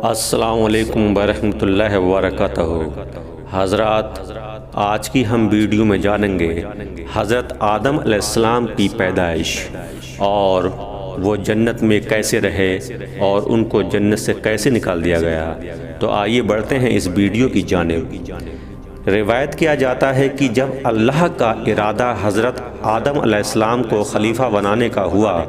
السلام علیکم ورحمۃ اللہ وبرکاتہ۔ حضرات، آج کی ہم ویڈیو میں جانیں گے حضرت آدم علیہ السلام کی پیدائش اور وہ جنت میں کیسے رہے اور ان کو جنت سے کیسے نکال دیا گیا۔ تو آئیے بڑھتے ہیں اس ویڈیو کی جانب۔ روایت کیا جاتا ہے کہ جب اللہ کا ارادہ حضرت آدم علیہ السلام کو خلیفہ بنانے کا ہوا،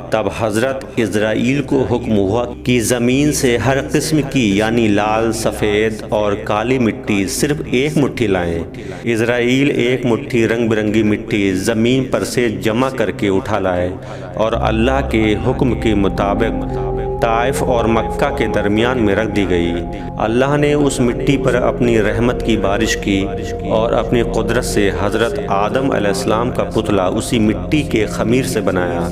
تب حضرت اسرائیل کو حکم ہوا کہ زمین سے ہر قسم کی یعنی لال، سفید اور کالی مٹی صرف ایک مٹھی لائیں۔ اسرائیل ایک مٹھی رنگ برنگی مٹی زمین پر سے جمع کر کے اٹھا لائے اور اللہ کے حکم کے مطابق طائف اور مکہ کے درمیان میں رکھ دی گئی۔ اللہ نے اس مٹی پر اپنی رحمت کی بارش کی اور اپنی قدرت سے حضرت آدم علیہ السلام کا پتلا اسی مٹی کے خمیر سے بنایا۔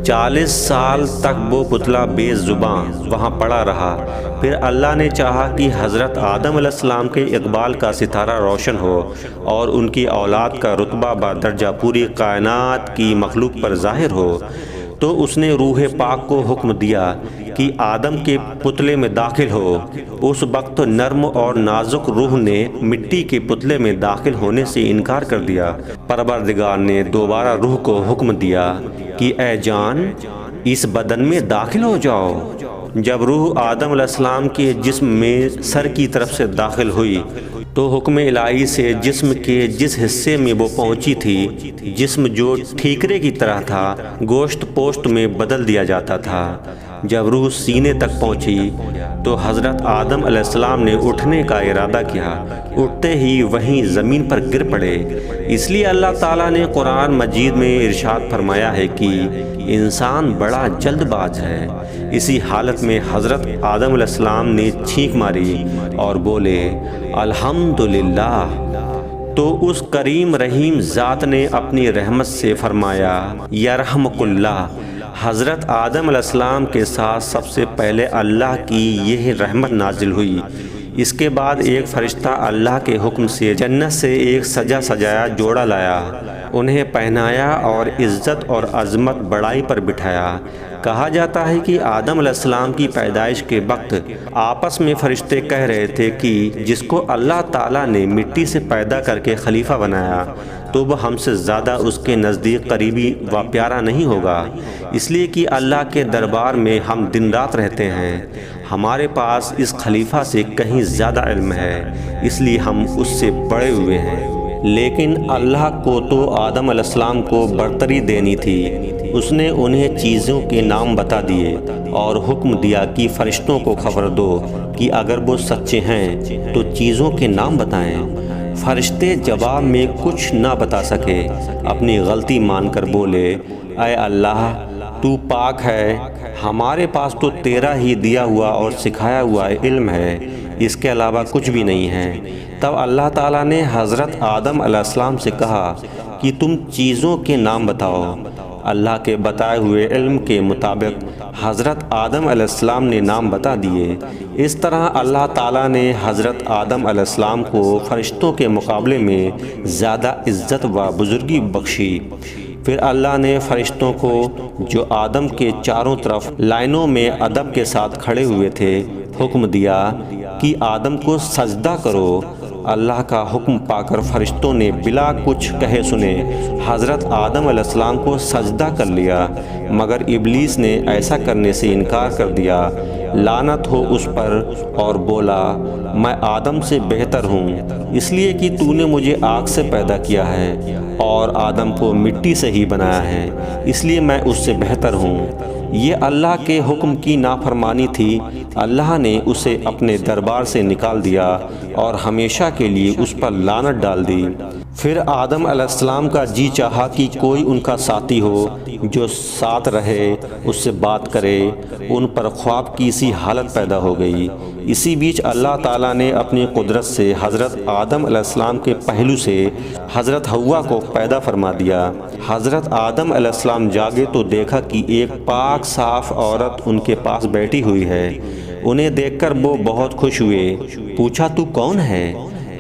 40 سال تک وہ پتلا بے زباں وہاں پڑا رہا۔ پھر اللہ نے چاہا کہ حضرت آدم علیہ السلام کے اقبال کا ستارہ روشن ہو اور ان کی اولاد کا رتبہ بدرجہ پوری کائنات کی مخلوق پر ظاہر ہو، تو اس نے روح پاک کو حکم دیا کہ آدم کے پتلے میں داخل ہو۔ اس وقت نرم اور نازک روح نے مٹی کے پتلے میں داخل ہونے سے انکار کر دیا۔ پروردگار نے دوبارہ روح کو حکم دیا کہ اے جان، اس بدن میں داخل ہو جاؤ۔ جب روح آدم علیہ السلام کے جسم میں سر کی طرف سے داخل ہوئی تو حکم الہی سے جسم کے جس حصے میں وہ پہنچی تھی، جسم جو ٹھیکرے کی طرح تھا، گوشت پوشت میں بدل دیا جاتا تھا۔ جب روح سینے تک پہنچی تو حضرت آدم علیہ السلام نے اٹھنے کا ارادہ کیا، اٹھتے ہی وہیں زمین پر گر پڑے۔ اس لیے اللہ تعالیٰ نے قرآن مجید میں ارشاد فرمایا ہے کہ انسان بڑا جلد باز ہے۔ اسی حالت میں حضرت آدم علیہ السلام نے چھینک ماری اور بولے الحمدللہ۔ تو اس کریم رحیم ذات نے اپنی رحمت سے فرمایا یرحمک اللہ۔ حضرت آدم علیہ السلام کے ساتھ سب سے پہلے اللہ کی یہ رحمت نازل ہوئی۔ اس کے بعد ایک فرشتہ اللہ کے حکم سے جنت سے ایک سجا سجایا جوڑا لایا، انہیں پہنایا اور عزت اور عظمت بڑائی پر بٹھایا۔ کہا جاتا ہے کہ آدم علیہ السلام کی پیدائش کے وقت آپس میں فرشتے کہہ رہے تھے کہ جس کو اللہ تعالیٰ نے مٹی سے پیدا کر کے خلیفہ بنایا تو وہ ہم سے زیادہ اس کے نزدیک قریبی و پیارا نہیں ہوگا، اس لیے کہ اللہ کے دربار میں ہم دن رات رہتے ہیں، ہمارے پاس اس خلیفہ سے کہیں زیادہ علم ہے، اس لیے ہم اس سے بڑے ہوئے ہیں۔ لیکن اللہ کو تو آدم علیہ السلام کو برتری دینی تھی۔ اس نے انہیں چیزوں کے نام بتا دیے اور حکم دیا کہ فرشتوں کو خبر دو کہ اگر وہ سچے ہیں تو چیزوں کے نام بتائیں۔ فرشتے جواب میں کچھ نہ بتا سکے، اپنی غلطی مان کر بولے اے اللہ، تو پاک ہے، ہمارے پاس تو تیرا ہی دیا ہوا اور سکھایا ہوا علم ہے، اس کے علاوہ کچھ بھی نہیں ہے۔ تب اللہ تعالیٰ نے حضرت آدم علیہ السلام سے کہا کہ تم چیزوں کے نام بتاؤ۔ اللہ کے بتائے ہوئے علم کے مطابق حضرت آدم علیہ السلام نے نام بتا دیے۔ اس طرح اللہ تعالیٰ نے حضرت آدم علیہ السلام کو فرشتوں کے مقابلے میں زیادہ عزت و بزرگی بخشی۔ پھر اللہ نے فرشتوں کو جو آدم کے چاروں طرف لائنوں میں ادب کے ساتھ کھڑے ہوئے تھے حکم دیا کہ آدم کو سجدہ کرو۔ اللہ کا حکم پا کر فرشتوں نے بلا کچھ کہے سنے حضرت آدم علیہ السلام کو سجدہ کر لیا، مگر ابلیس نے ایسا کرنے سے انکار کر دیا، لعنت ہو اس پر، اور بولا میں آدم سے بہتر ہوں، اس لیے کہ تو نے مجھے آگ سے پیدا کیا ہے اور آدم کو مٹی سے ہی بنایا ہے، اس لیے میں اس سے بہتر ہوں۔ یہ اللہ کے حکم کی نافرمانی تھی۔ اللہ نے اسے اپنے دربار سے نکال دیا اور ہمیشہ کے لیے اس پر لعنت ڈال دی۔ پھر آدم علیہ السلام کا جی چاہا کہ کوئی ان کا ساتھی ہو جو ساتھ رہے، اس سے بات کرے۔ ان پر خواب کی سی حالت پیدا ہو گئی۔ اسی بیچ اللہ تعالیٰ نے اپنی قدرت سے حضرت آدم علیہ السلام کے پہلو سے حضرت حوا کو پیدا فرما دیا۔ حضرت آدم علیہ السلام جاگے تو دیکھا کہ ایک پاک صاف عورت ان کے پاس بیٹھی ہوئی ہے۔ انہیں دیکھ کر وہ بہت خوش ہوئے۔ پوچھا تو کون ہے؟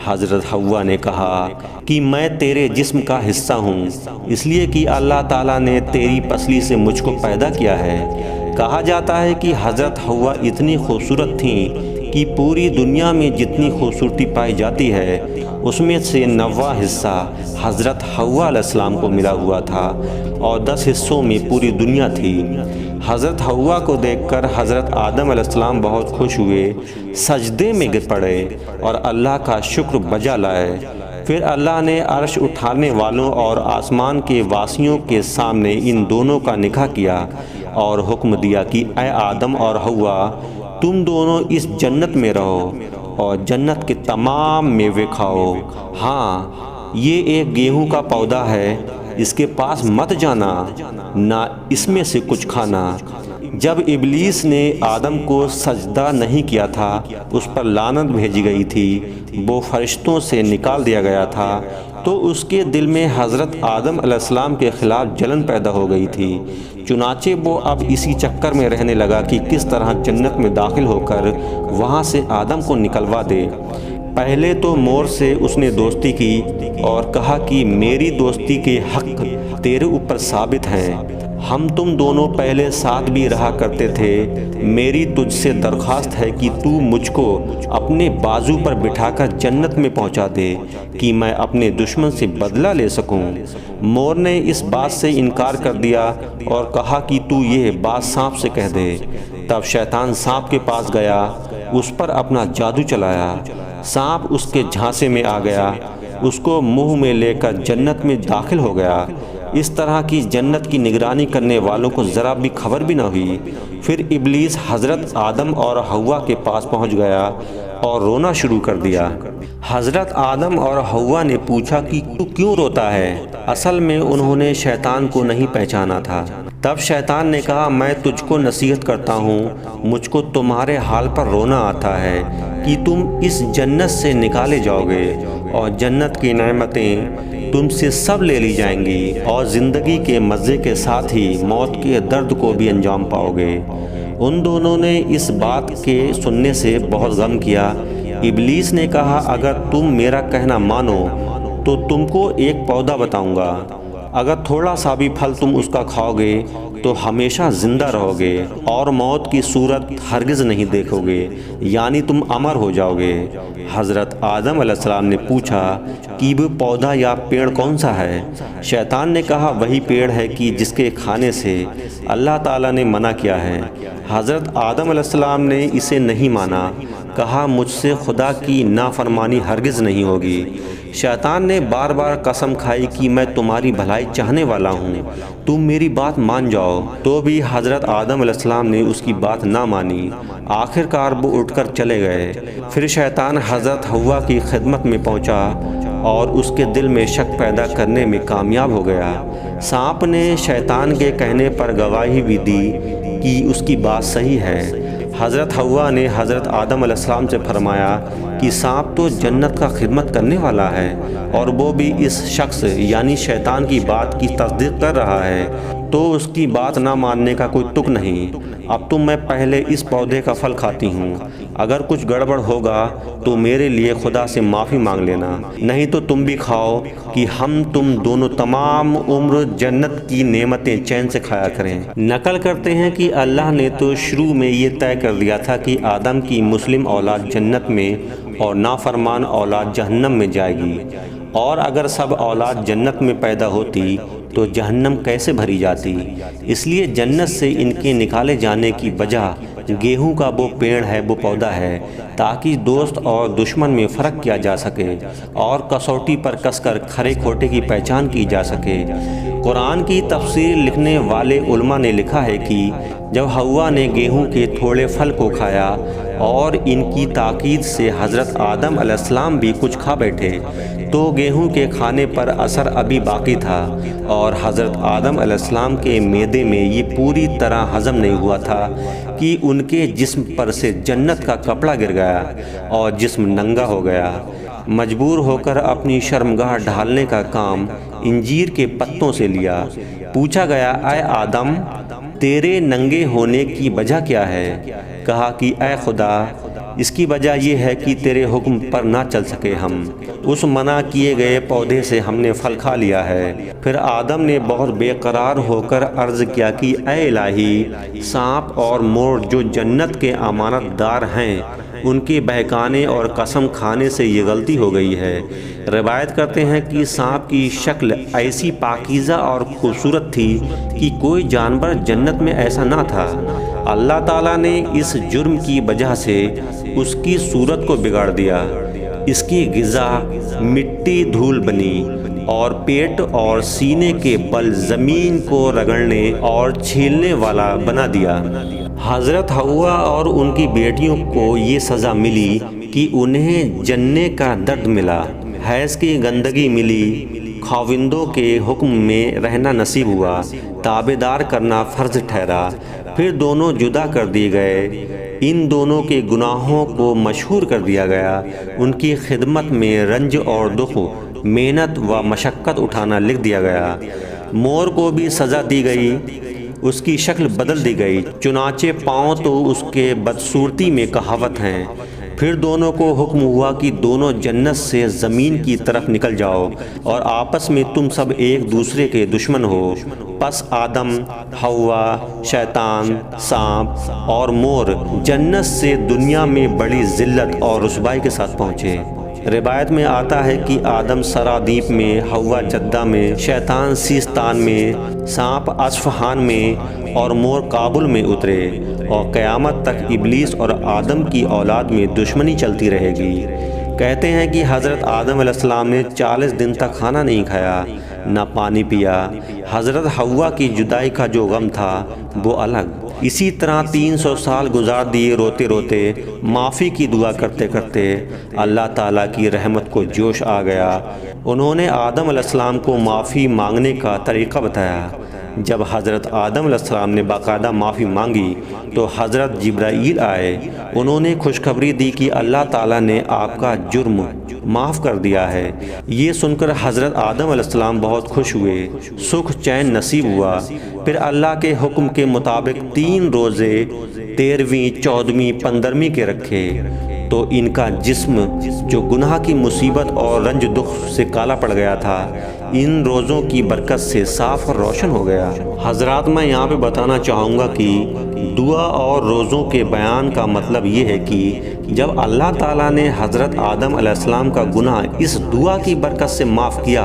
حضرت حوا نے کہا کہ میں تیرے جسم کا حصہ ہوں، اس لیے کہ اللہ تعالیٰ نے تیری پسلی سے مجھ کو پیدا کیا ہے۔ کہا جاتا ہے کہ حضرت حوا اتنی خوبصورت تھیں کہ پوری دنیا میں جتنی خوبصورتی پائی جاتی ہے اس میں سے 90 حصہ حضرت حوا علیہ السلام کو ملا ہوا تھا اور 10 حصوں میں پوری دنیا تھی۔ حضرت حوا کو دیکھ کر حضرت آدم علیہ السلام بہت خوش ہوئے، سجدے میں گر پڑے اور اللہ کا شکر بجا لائے۔ پھر اللہ نے عرش اٹھانے والوں اور آسمان کے واسیوں کے سامنے ان دونوں کا نکاح کیا اور حکم دیا کہ اے آدم اور حوا، تم دونوں اس جنت میں رہو اور جنت کے تمام میوے کھاؤ۔ ہاں، یہ ایک گیہوں کا پودا ہے، اس کے پاس مت جانا، نہ اس میں سے کچھ کھانا۔ جب ابلیس نے آدم کو سجدہ نہیں کیا تھا، اس پر لعنت بھیجی گئی تھی، وہ فرشتوں سے نکال دیا گیا تھا، تو اس کے دل میں حضرت آدم علیہ السلام کے خلاف جلن پیدا ہو گئی تھی۔ چنانچہ وہ اب اسی چکر میں رہنے لگا کہ کس طرح جنت میں داخل ہو کر وہاں سے آدم کو نکلوا دے۔ پہلے تو مور سے اس نے دوستی کی اور کہا کہ میری دوستی کے حق تیرے اوپر ثابت ہیں، ہم تم دونوں پہلے ساتھ بھی رہا کرتے تھے، میری تجھ سے درخواست ہے کہ تو مجھ کو اپنے بازو پر بٹھا کر جنت میں پہنچا دے کہ میں اپنے دشمن سے بدلہ لے سکوں۔ مور نے اس بات سے انکار کر دیا اور کہا کہ تو یہ بات سانپ سے کہہ دے۔ تب شیطان سانپ کے پاس گیا، اس پر اپنا جادو چلایا، سانپ اس کے جھانسے میں آ گیا، اس کو منہ میں لے کر جنت میں داخل ہو گیا۔ اس طرح کی جنت کی نگرانی کرنے والوں کو ذرا بھی خبر بھی نہ ہوئی۔ پھر ابلیس حضرت آدم اور حوا کے پاس پہنچ گیا اور رونا شروع کر دیا۔ حضرت آدم اور حوا نے پوچھا کہ تو کیوں روتا ہے؟ اصل میں انہوں نے شیطان کو نہیں پہچانا تھا۔ تب شیطان نے کہا، میں تجھ کو نصیحت کرتا ہوں، مجھ کو تمہارے حال پر رونا آتا ہے کہ تم اس جنت سے نکالے جاؤ گے اور جنت کی نعمتیں تم سے سب لے لی جائیں گی اور زندگی کے مزے کے ساتھ ہی موت کے درد کو بھی انجام پاؤ گے۔ ان دونوں نے اس بات کے سننے سے بہت غم کیا۔ ابلیس نے کہا، اگر تم میرا کہنا مانو تو تم کو ایک پودا بتاؤں گا، اگر تھوڑا سا بھی پھل تم اس کا کھاؤ گے تو ہمیشہ زندہ رہو گے اور موت کی صورت ہرگز نہیں دیکھو گے، یعنی تم امر ہو جاؤ گے۔ حضرت آدم علیہ السلام نے پوچھا کہ وہ پودا یا پیڑ کون سا ہے؟ شیطان نے کہا، وہی پیڑ ہے کہ جس کے کھانے سے اللہ تعالیٰ نے منع کیا ہے۔ حضرت آدم علیہ السلام نے اسے نہیں مانا، کہا مجھ سے خدا کی نافرمانی ہرگز نہیں ہوگی۔ شیطان نے بار بار قسم کھائی کہ میں تمہاری بھلائی چاہنے والا ہوں، تم میری بات مان جاؤ، تو بھی حضرت آدم علیہ السلام نے اس کی بات نہ مانی۔ آخر کار وہ اٹھ کر چلے گئے۔ پھر شیطان حضرت حوا کی خدمت میں پہنچا اور اس کے دل میں شک پیدا کرنے میں کامیاب ہو گیا۔ سانپ نے شیطان کے کہنے پر گواہی بھی دی کہ اس کی بات صحیح ہے۔ حضرت حوا نے حضرت آدم علیہ السلام سے فرمایا کہ سانپ تو جنت کا خدمت کرنے والا ہے اور وہ بھی اس شخص یعنی شیطان کی بات کی تصدیق کر رہا ہے، تو اس کی بات نہ ماننے کا کوئی تک نہیں۔ اب تو میں پہلے اس پودے کا پھل کھاتی ہوں، اگر کچھ گڑبڑ ہوگا تو میرے لیے خدا سے معافی مانگ لینا، نہیں تو تم بھی کھاؤ کہ ہم تم دونوں تمام عمر جنت کی نعمتیں چین سے کھایا کریں۔ نقل کرتے ہیں کہ اللہ نے تو شروع میں یہ طے کر دیا تھا کہ آدم کی مسلم اولاد جنت میں اور نافرمان اولاد جہنم میں جائے گی، اور اگر سب اولاد جنت میں پیدا ہوتی تو جہنم کیسے بھری جاتی؟ اس لیے جنت سے ان کے نکالے جانے کی وجہ گیہوں کا وہ پیڑ ہے، وہ پودا ہے، تاکہ دوست اور دشمن میں فرق کیا جا سکے اور کسوٹی پر کس کر کھرے کھوٹے کی پہچان کی جا سکے۔ قرآن کی تفسیر لکھنے والے علماء نے لکھا ہے کہ جب حوا نے گیہوں کے تھوڑے پھل کو کھایا اور ان کی تاکید سے حضرت آدم علیہ السلام بھی کچھ کھا بیٹھے، تو گیہوں کے کھانے پر اثر ابھی باقی تھا اور حضرت آدم علیہ السلام کے معدے میں یہ پوری طرح ہضم نہیں ہوا تھا کہ ان کے جسم پر سے جنت کا کپڑا گر گیا اور جسم ننگا ہو گیا۔ مجبور ہو کر اپنی شرمگاہ ڈھالنے کا کام انجیر کے پتوں سے لیا۔ پوچھا گیا، اے آدم، تیرے ننگے ہونے کی وجہ کیا ہے؟ کہا کہ اے خدا، اس کی وجہ یہ ہے کہ تیرے حکم پر نہ چل سکے ہم، اس منع کیے گئے پودے سے ہم نے پھل کھا لیا ہے۔ پھر آدم نے بہت بے قرار ہو کر عرض کیا کہ اے الہی، سانپ اور مور جو جنت کے امانت دار ہیں، ان کے بہکانے اور قسم کھانے سے یہ غلطی ہو گئی ہے۔ روایت کرتے ہیں کہ سانپ کی شکل ایسی پاکیزہ اور خوبصورت تھی کہ کوئی جانور جنت میں ایسا نہ تھا۔ اللہ تعالیٰ نے اس جرم کی وجہ سے اس کی صورت کو بگاڑ دیا، اس کی غذا مٹی دھول بنی اور پیٹ اور سینے کے بل زمین کو رگڑنے اور چھیلنے والا بنا دیا۔ حضرت حوا اور ان کی بیٹیوں کو یہ سزا ملی کہ انہیں جننے کا درد ملا، حیض کی گندگی ملی، خاوندوں کے حکم میں رہنا نصیب ہوا، تابعدار کرنا فرض ٹھہرا، پھر دونوں جدا کر دیے گئے۔ ان دونوں کے گناہوں کو مشہور کر دیا گیا، ان کی خدمت میں رنج اور دکھ، محنت و مشقت اٹھانا لکھ دیا گیا۔ مور کو بھی سزا دی گئی، اس کی شکل بدل دی گئی، چنانچہ پاؤں تو اس کے بدصورتی میں کہاوت ہیں۔ پھر دونوں کو حکم ہوا کہ دونوں جنت سے زمین کی طرف نکل جاؤ اور آپس میں تم سب ایک دوسرے کے دشمن ہو۔ پس آدم، حوا، شیطان، سانپ اور مور جنت سے دنیا میں بڑی ذلت اور رسوائی کے ساتھ پہنچے۔ روایت میں آتا ہے کہ آدم سرادیپ میں، حوا جدہ میں، شیطان سیستان میں، سانپ اصفہان میں اور مور کابل میں اترے، اور قیامت تک ابلیس اور آدم کی اولاد میں دشمنی چلتی رہے گی۔ کہتے ہیں کہ حضرت آدم علیہ السلام نے 40 دن تک کھانا نہیں کھایا، نہ پانی پیا۔ حضرت حوا کی جدائی کا جو غم تھا وہ الگ۔ اسی طرح 300 سال گزار دیے روتے روتے، معافی کی دعا کرتے کرتے۔ اللہ تعالیٰ کی رحمت کو جوش آ گیا، انہوں نے آدم علیہ السلام کو معافی مانگنے کا طریقہ بتایا۔ جب حضرت آدم علیہ السلام نے باقاعدہ معافی مانگی تو حضرت جبرائیل آئے، انہوں نے خوشخبری دی کہ اللہ تعالیٰ نے آپ کا جرم معاف کر دیا ہے۔ یہ سن کر حضرت آدم علیہ السلام بہت خوش ہوئے، سکھ چین نصیب ہوا۔ پھر اللہ کے حکم کے مطابق 3 روزے 13ویں، 14ویں، 15ویں کے رکھے تو ان کا جسم جو گناہ کی مصیبت اور رنج دکھ سے کالا پڑ گیا تھا، ان روزوں کی برکت سے صاف اور روشن ہو گیا۔ حضرات، میں یہاں پہ بتانا چاہوں گا کہ دعا اور روزوں کے بیان کا مطلب یہ ہے کہ جب اللہ تعالیٰ نے حضرت آدم علیہ السلام کا گناہ اس دعا کی برکت سے معاف کیا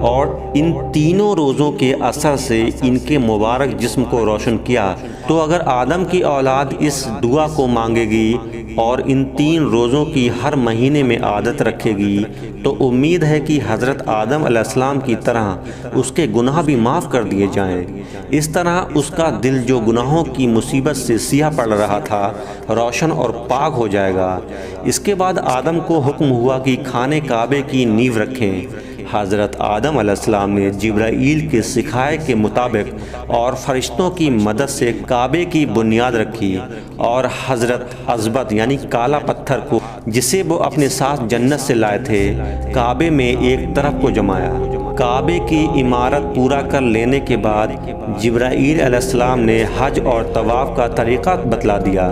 اور ان تینوں روزوں کے اثر سے ان کے مبارک جسم کو روشن کیا، تو اگر آدم کی اولاد اس دعا کو مانگے گی اور ان 3 روزوں کی ہر مہینے میں عادت رکھے گی تو امید ہے کہ حضرت آدم علیہ السلام کی طرح اس کے گناہ بھی معاف کر دیے جائیں۔ اس طرح اس کا دل جو گناہوں کی مصیبت سے سیاہ پڑ رہا تھا، روشن اور پاک ہو جائے گا۔ اس کے بعد آدم کو حکم ہوا کہ خانہ کعبے کی نیو رکھیں۔ حضرت آدم علیہ السلام نے جبرائیل کے سکھائے کے مطابق اور فرشتوں کی مدد سے کعبے کی بنیاد رکھی، اور حضرت ازبد یعنی کالا پتھر کو جسے وہ اپنے ساتھ جنت سے لائے تھے، کعبے میں ایک طرف کو جمایا۔ کعبے کی عمارت پورا کر لینے کے بعد جبرائیل علیہ السلام نے حج اور طواف کا طریقہ بتلا دیا۔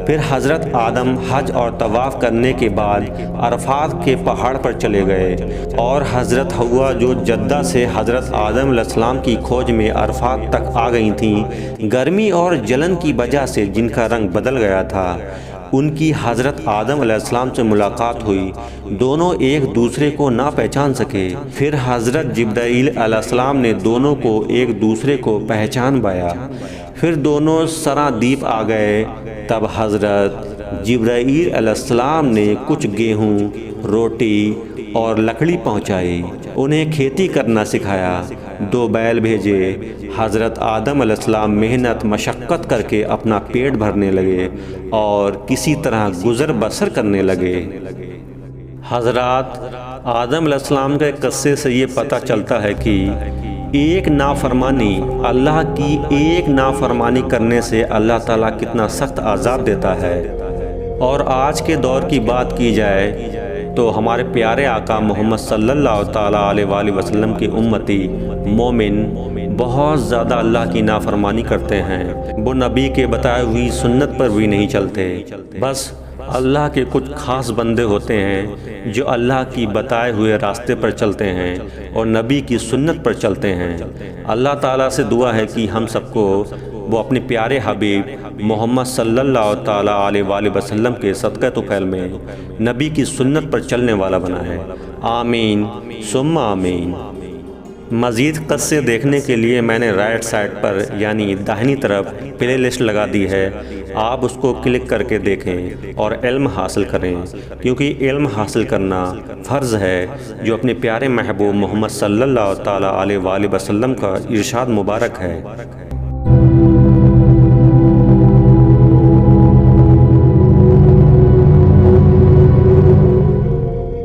پھر حضرت آدم حج اور طواف کرنے کے بعد عرفات کے پہاڑ پر چلے گئے، اور حضرت حوا جو جدہ سے حضرت آدم علیہ السلام کی کھوج میں عرفات تک آ گئی تھیں، گرمی اور جلن کی وجہ سے جن کا رنگ بدل گیا تھا، ان کی حضرت آدم علیہ السلام سے ملاقات ہوئی۔ دونوں ایک دوسرے کو نہ پہچان سکے۔ پھر حضرت جبرائیل علیہ السلام نے دونوں کو ایک دوسرے کو پہچان بایا۔ پھر دونوں سرادیپ آ گئے۔ تب حضرت جبرائیل علیہ السلام نے کچھ گیہوں، روٹی اور لکڑی پہنچائی، انہیں کھیتی کرنا سکھایا، 2 بیل بھیجے۔ حضرت آدم علیہ السلام محنت مشقت کر کے اپنا پیٹ بھرنے لگے اور کسی طرح گزر بسر کرنے لگے۔ حضرات، آدم علیہ السلام کے قصے سے یہ پتہ چلتا ہے کہ ایک نافرمانی، اللہ کی ایک نافرمانی کرنے سے اللہ تعالیٰ کتنا سخت عذاب دیتا ہے۔ اور آج کے دور کی بات کی جائے تو ہمارے پیارے آقا محمد صلی اللہ تعالیٰ علیہ وآلہ وسلم کے امتی مومن بہت زیادہ اللہ کی نافرمانی کرتے ہیں۔ وہ نبی کے بتائے ہوئی سنت پر بھی نہیں چلتے، بس اللہ کے کچھ خاص بندے ہوتے ہیں جو اللہ کی بتائے ہوئے راستے پر چلتے ہیں اور نبی کی سنت پر چلتے ہیں۔ اللہ تعالیٰ سے دعا ہے کہ ہم سب کو وہ اپنے پیارے حبیب محمد صلی اللہ تعالیٰ علیہ وآلہ وسلم کے صدقہ طفیل میں نبی کی سنت پر چلنے والا بنائے۔ آمین ثم آمین۔ مزید قصے دیکھنے کے لیے میں نے رائٹ سائڈ پر یعنی داہنی طرف پلے لسٹ لگا دی ہے، آپ اس کو کلک کر کے دیکھیں اور علم حاصل کریں، کیونکہ علم حاصل کرنا فرض ہے جو اپنے پیارے محبوب محمد صلی اللہ تعالیٰ علیہ وآلہ وسلم کا ارشاد مبارک ہے۔